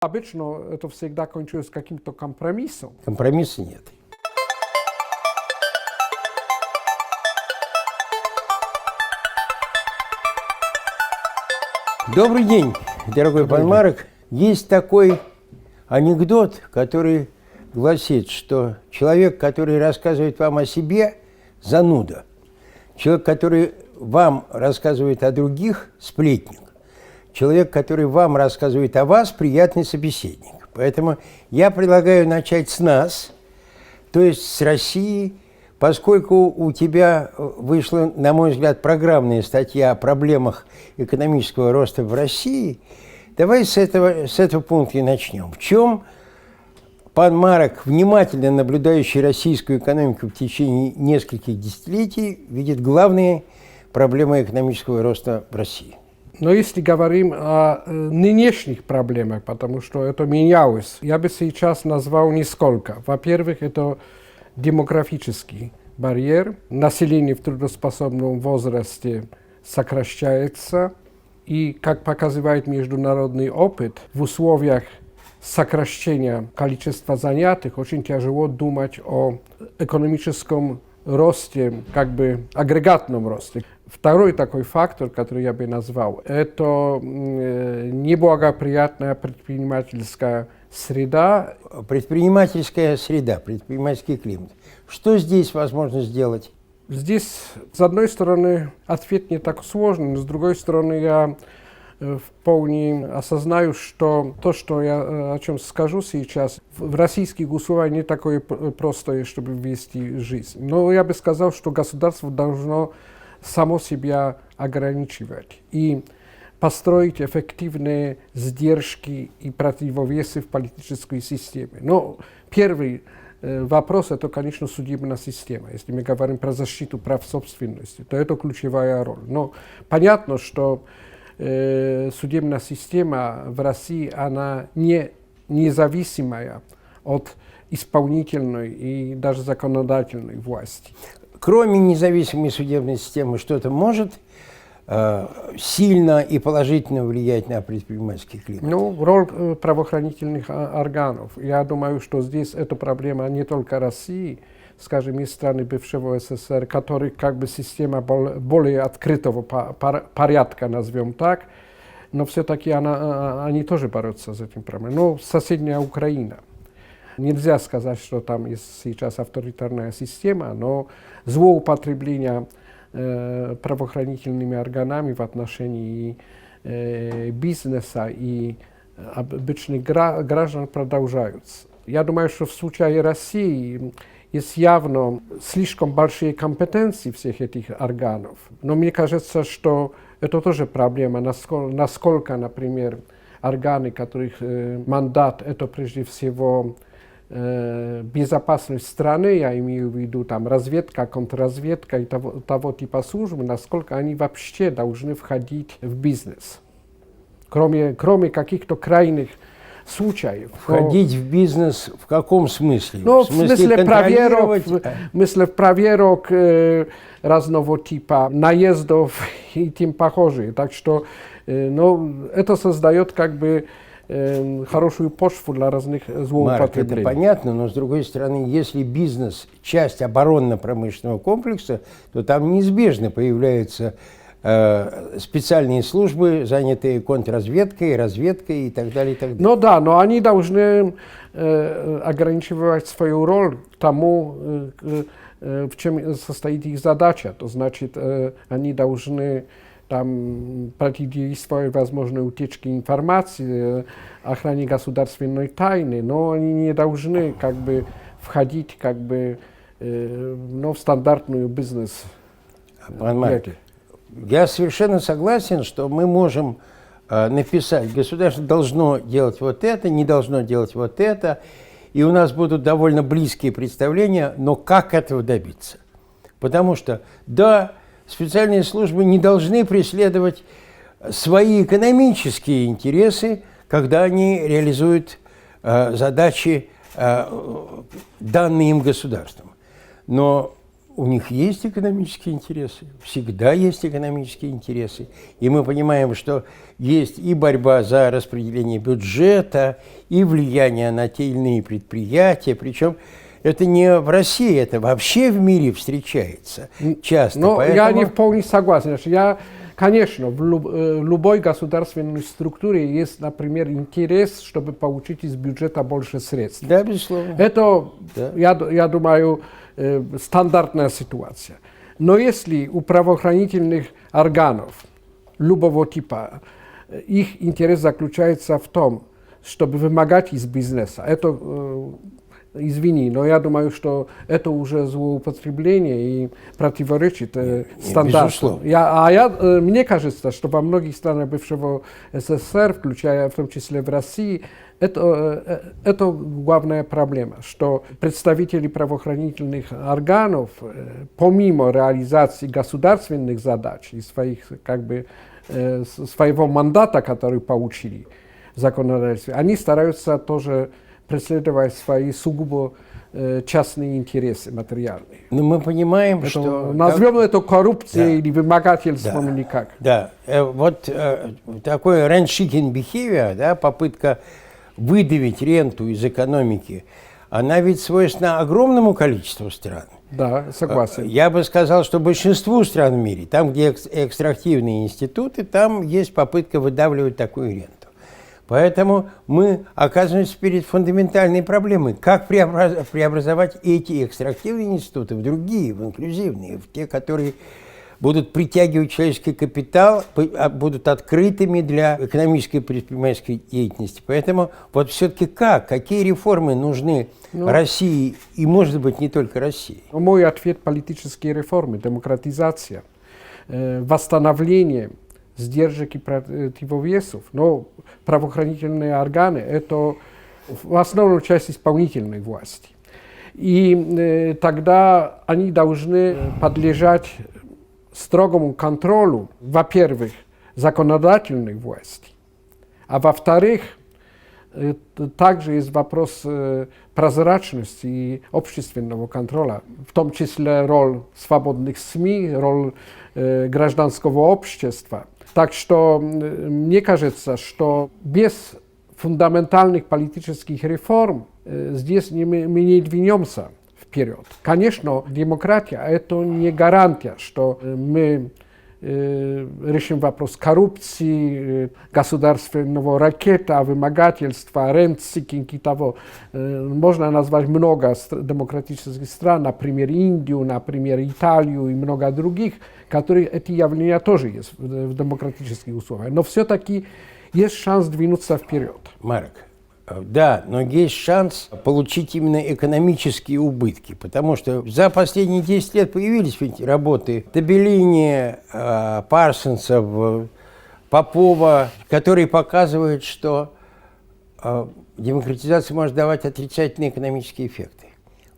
Обычно это всегда кончилось каким-то компромиссом. Компромисса нет. Добрый день, дорогой пан Марек. Есть такой анекдот, который гласит, что человек, который рассказывает вам о себе, зануда. Человек, который вам рассказывает о других, сплетник. Человек, который вам рассказывает о вас, приятный собеседник. Поэтому я предлагаю начать с нас, то есть с России, поскольку у тебя вышла, на мой взгляд, программная статья о проблемах экономического роста в России. Давай с этого пункта и начнем. В чем пан Марек, внимательно наблюдающий российскую экономику в течение нескольких десятилетий, видит главные проблемы экономического роста в России? Но если говорим о нынешних проблемах, потому что это менялось, я бы сейчас назвал несколько. Во-первых, это демографический барьер. Население в трудоспособном возрасте сокращается. И, как показывает международный опыт, в условиях сокращения количества занятых очень тяжело думать о экономическом росте, как бы агрегатном росте. Второй такой фактор, который я бы назвал, это неблагоприятная предпринимательская среда. Предпринимательская среда, предпринимательский климат. Что здесь возможно сделать? Здесь, с одной стороны, ответ не так сложный, но с другой стороны, я вполне осознаю, что то, что я о чем скажу сейчас, в российских условиях не такое простое, чтобы вести жизнь. Но я бы сказал, что государство должно само себя ограничивать и построить эффективные сдержки и противовесы в политической системе. Но первый вопрос – это, конечно, судебная система. Если мы говорим про защиту прав собственности, то это ключевая роль. Но понятно, что судебная система в России, она не независимая от исполнительной и даже законодательной власти. Кроме независимой судебной системы, что-то может сильно и положительно влиять на предпринимательский климат? Ну, роль правоохранительных органов. Я думаю, что здесь эта проблема не только России, скажем, из страны бывшего СССР, которых как бы система более открытого порядка, назовем так, но все-таки они тоже борются с этим проблемой. Ну, соседняя Украина. Нельзя сказать, что там есть сейчас авторитарная система, но злоупотребление правоохранительными органами в отношении бизнеса и обычных граждан продолжаются. Я думаю, что в случае России есть явно слишком большие компетенции всех этих органов. Но мне кажется, что это тоже проблема, насколько, например, органы, которых мандат это прежде всего безопасность страны, я имею в виду там разведка, контрразведка и того типа службы, насколько они вообще должны входить в бизнес. Кроме каких-то крайних случаев. Входить в бизнес в каком смысле? Ну, в смысле проверок разного типа, наездов и тем похожих. Так что это создает как бы хорошую почву для разных злоупотреблений. Это понятно, но с другой стороны, если бизнес – часть оборонно-промышленного комплекса, то там неизбежно появляются специальные службы, занятые контрразведкой, разведкой и так далее, и так далее. Ну да, но они должны ограничивать свою роль тому, в чем состоит их задача. То значит, они должны там противодействовать возможной утечке информации, охране государственной тайны, но они не должны как бы входить как бы в стандартную бизнес. Я совершенно согласен, что мы можем написать, государство должно делать вот это, не должно делать вот это, и у нас будут довольно близкие представления, но как этого добиться? Потому что, да, специальные службы не должны преследовать свои экономические интересы, когда они реализуют задачи, данные им государством. Но у них есть экономические интересы, всегда есть экономические интересы. И мы понимаем, что есть и борьба за распределение бюджета, и влияние на те или иные предприятия. Причем это не в России, это вообще в мире встречается часто. Но Поэтому... я не вполне согласен. Конечно, в любой государственной структуре есть, например, интерес, чтобы получить из бюджета больше средств. Да, безусловно. Это, Да. я думаю, стандартная ситуация. Но если у правоохранительных органов любого типа их интерес заключается в том, чтобы вымогать из бизнеса, это, извини, но я думаю, что это уже злоупотребление и противоречит стандартам. Мне кажется, что во многих странах бывшего СССР, включая в том числе в России, это главная проблема, что представители правоохранительных органов, помимо реализации государственных задач и своего мандата, который получили в законодательстве, они стараются тоже преследовать свои сугубо частные интересы материальные. Но мы понимаем, что... Назовем это коррупцией или вымогательством, или как. Да, вот такой rent-seeking behavior, да, попытка выдавить ренту из экономики, она ведь свойственна огромному количеству стран. Да, согласен. Я бы сказал, что большинству стран в мире, там, где экстрактивные институты, там есть попытка выдавливать такую ренту. Поэтому мы оказываемся перед фундаментальной проблемой. Как преобразовать эти экстрактивные институты в другие, в инклюзивные, в те, которые будут притягивать человеческий капитал, будут открытыми для экономической и предпринимательской деятельности. Поэтому вот все-таки какие реформы нужны России и, может быть, не только России? Мой ответ – политические реформы, демократизация, восстановление сдержек и противовесов. Но правоохранительные органы – это в основном часть исполнительной власти. И тогда они должны подлежать строгому контролю, во-первых, законодательной власти, а во-вторых, также есть вопрос прозрачности и общественного контроля, в том числе роль свободных СМИ, роль гражданского общества. Так что мне кажется, что без фундаментальных политических реформ здесь мы не двинемся вперед. Конечно, демократия – это не гарантия, что мы решим вопрос коррупции, государственного ракета, вымогательства, рент-сикинг и того. Можно назвать много демократических стран, например, Индию, например, Италию и много других, которые эти явления тоже есть в демократических условиях. Но все-таки есть шанс двинуться вперед. Марк, да, но есть шанс получить именно экономические убытки, потому что за последние 10 лет появились ведь работы Табеллини, Парсонсов, Попова, которые показывают, что демократизация может давать отрицательные экономические эффекты.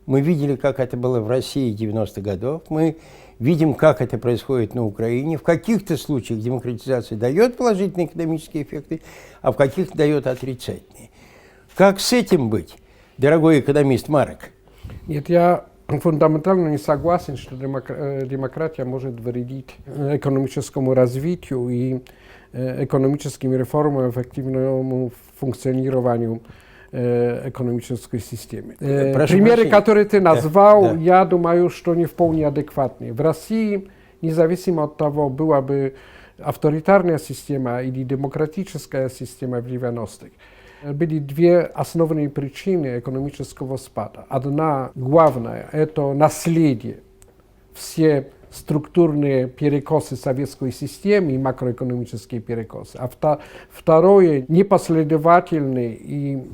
Мы видели, как это было в России 90-х годов, мы видим, как это происходит на Украине. В каких-то случаях демократизация дает положительные экономические эффекты, а в каких-то дает отрицательные. Как с этим быть, дорогой экономист Марек? Нет, я фундаментально не согласен, что демократия может вредить экономическому развитию и экономическим реформам, эффективному функционированию экономической системы. Примеры, которые ты назвал, я думаю, что не вполне адекватные. В России, независимо от того, была бы авторитарная система или демократическая система в 90-х, были две основные причины экономического спада. Одна главная – это наследие. Все структурные перекосы советской системы и макроэкономические перекосы. А второе – непоследовательный и,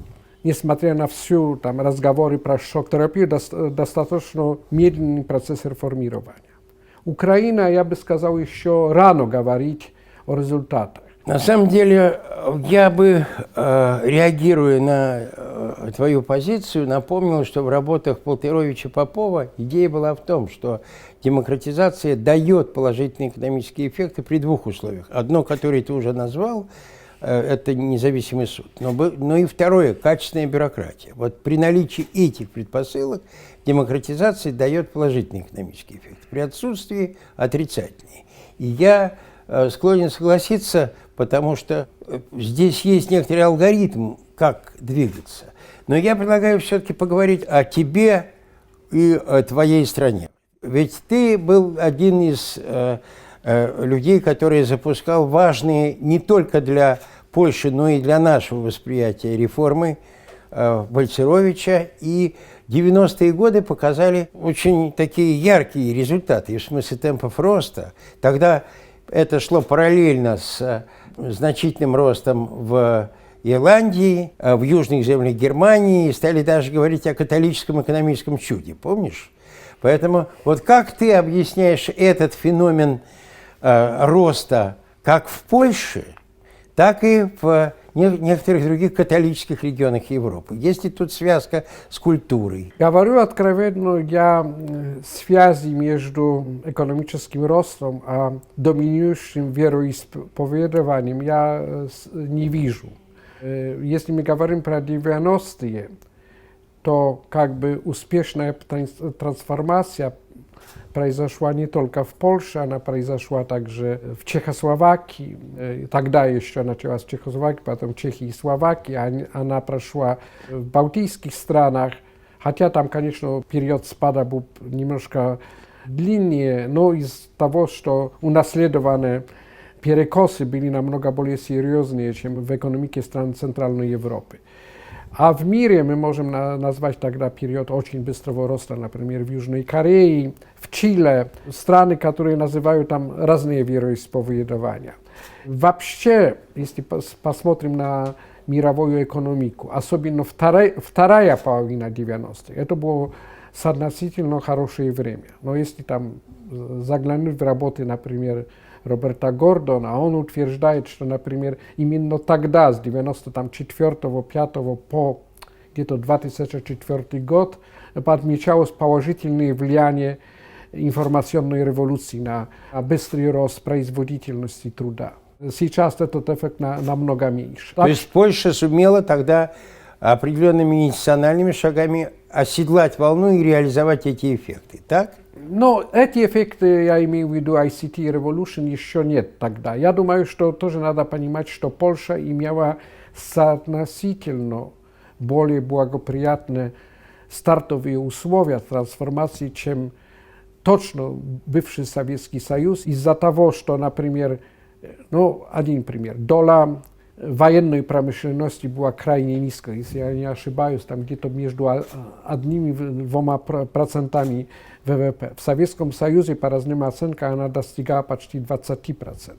несмотря на всю там, разговоры про шок-терапию, достаточно медленный процесс реформирования. Украина, я бы сказал, еще рано говорить о результатах. На самом деле, я бы, реагируя на твою позицию, напомнил, что в работах Полтеровича Попова идея была в том, что демократизация дает положительные экономические эффекты при двух условиях. Одно, которое ты уже назвал, это независимый суд. Но и второе, качественная бюрократия. Вот при наличии этих предпосылок демократизация дает положительный экономический эффект. При отсутствии отрицательный. И я склонен согласиться, потому что здесь есть некоторый алгоритм, как двигаться. Но я предлагаю все-таки поговорить о тебе и о твоей стране. Ведь ты был один из людей, который запускал важные не только для Польши, но и для нашего восприятия реформы Бальцеровича. И 90-е годы показали очень такие яркие результаты, в смысле темпов роста. Тогда это шло параллельно с значительным ростом в Ирландии, в южных землях Германии, и стали даже говорить о католическом экономическом чуде, помнишь? Поэтому вот как ты объясняешь этот феномен роста как в Польше, так и в некоторых других католических регионах Европы? Есть ли тут связка с культурой? Говорю откровенно, я связи между экономическим ростом и доминирующим вероисповеданием я не вижу. Если мы говорим про 90-е, то как бы успешная трансформация произошла не только в Польше, она произошла также в Чехословакии. Тогда еще началась Чехословакия, потом Чехия и Словакия. Она прошла в балтийских странах, хотя там, конечно, период спада был немножко длиннее, но из того, что унаследованные перекосы были намного более серьезные, чем в экономике стран Центральной Европы. А в мире мы можем назвать тогда период очень быстрого роста, например, в Южной Корее, в Чили, страны, которые называют там разные вероисповедания. Вообще, если посмотрим на мировую экономику, особенно вторая половина 90-х, это было относительно хорошее время. Но если там заглянуть в работы, например, Роберта Гордона, он утверждает, что, например, именно тогда, с 94-5 по где-то 2004 год, подмечалось положительное влияние информационной революции на быстрый рост производительности труда. Сейчас этот эффект намного меньше. То есть Польша сумела тогда определенными институциональными шагами оседлать волну и реализовать эти эффекты, так? Но эти эффекты, я имею в виду ICT Revolution, еще нет тогда. Я думаю, что тоже надо понимать, что Польша имела соотносительно более благоприятные стартовые условия трансформации, чем точно бывший Советский Союз. Из-за того, что, например, один пример, доля военной промышленности была крайне низкая, если я не ошибаюсь, там где-то между 1-2% ВВП. В Советском Союзе, по разным оценкам, она достигала почти 20%.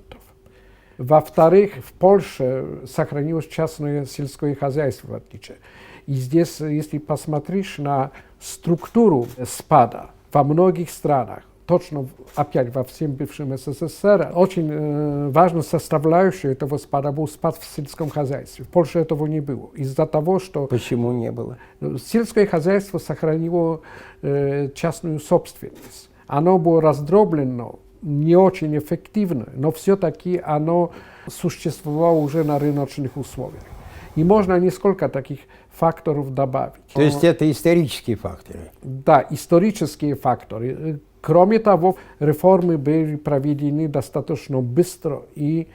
Во-вторых, в Польше сохранилось частное сельское хозяйство в отличие. И здесь, если посмотришь на структуру спада во многих странах, точно опять во всем бывшем СССР, очень важной составляющей этого спада был спад в сельском хозяйстве. В Польше этого не было. Из-за того, что... Почему не было? Сельское хозяйство сохранило частную собственность. Оно было раздроблено, не очень эффективно, но все-таки оно существовало уже на рыночных условиях. И можно несколько таких факторов добавить. То есть это исторические факторы? Да, исторические факторы. Кроме того, реформы были проведены достаточно быстро и,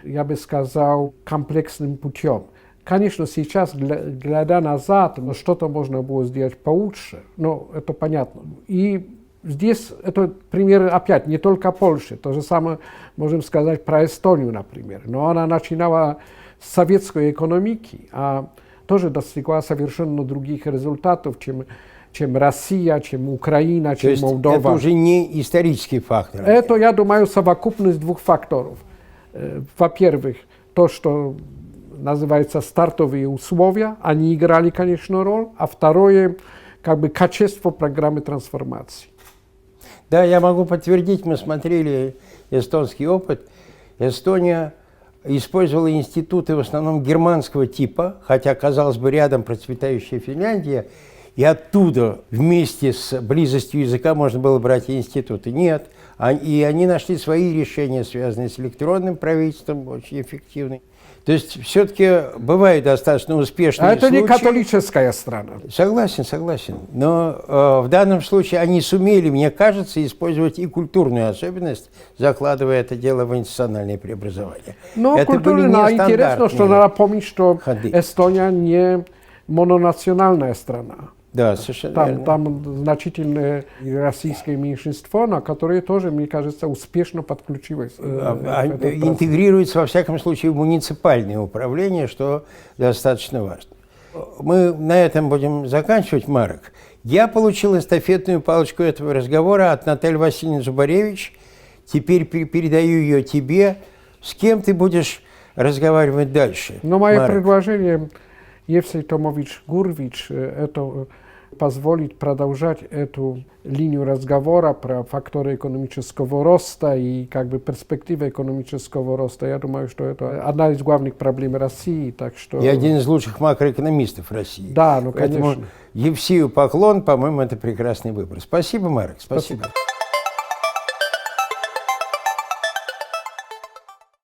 я бы сказал, комплексным путем. Конечно, сейчас, глядя назад, что-то можно было сделать получше, но это понятно. И здесь это пример, опять, не только Польши. То же самое можем сказать про Эстонию, например. Но она начинала с советской экономики, а тоже достигла совершенно других результатов, чем Россия, чем Украина, чем Молдова. Это уже не исторический фактор. Это, я думаю, совокупность двух факторов. Во-первых, то, что называется стартовые условия, они играли, конечно, роль. А второе, качество программы трансформации. Да, я могу подтвердить, мы смотрели эстонский опыт. Эстония использовала институты в основном германского типа, хотя, казалось бы, рядом процветающая Финляндия, и оттуда вместе с близостью языка можно было брать и институты. Нет. И они нашли свои решения, связанные с электронным правительством, очень эффективные. То есть все-таки бывают достаточно успешные А это случаи. не католическая страна. Согласен, согласен. Но в данном случае они сумели, мне кажется, использовать и культурную особенность, закладывая это дело в институциональные преобразования. Но это были культурно интересно, что нестандартные надо помнить, что ходы. Эстония не мононациональная страна. Да, совершенно верно. Там значительное российское меньшинство, на которое тоже, мне кажется, успешно подключилось. Интегрируется, во всяком случае, в муниципальное управление, что достаточно важно. Мы на этом будем заканчивать, Марек. Я получил эстафетную палочку этого разговора от Натальи Васильевны Зубаревич. Теперь передаю ее тебе. С кем ты будешь разговаривать дальше? Но мое Марек? предложение, Евсей Томович Гурвич, это позволит продолжать эту линию разговора про факторы экономического роста и как бы перспективы экономического роста. Я думаю, что это одна из главных проблем России. Так что... И один из лучших макроэкономистов России. Да, ну Поэтому конечно. Евсею поклон, по-моему, это прекрасный выбор. Спасибо, Марек. Спасибо.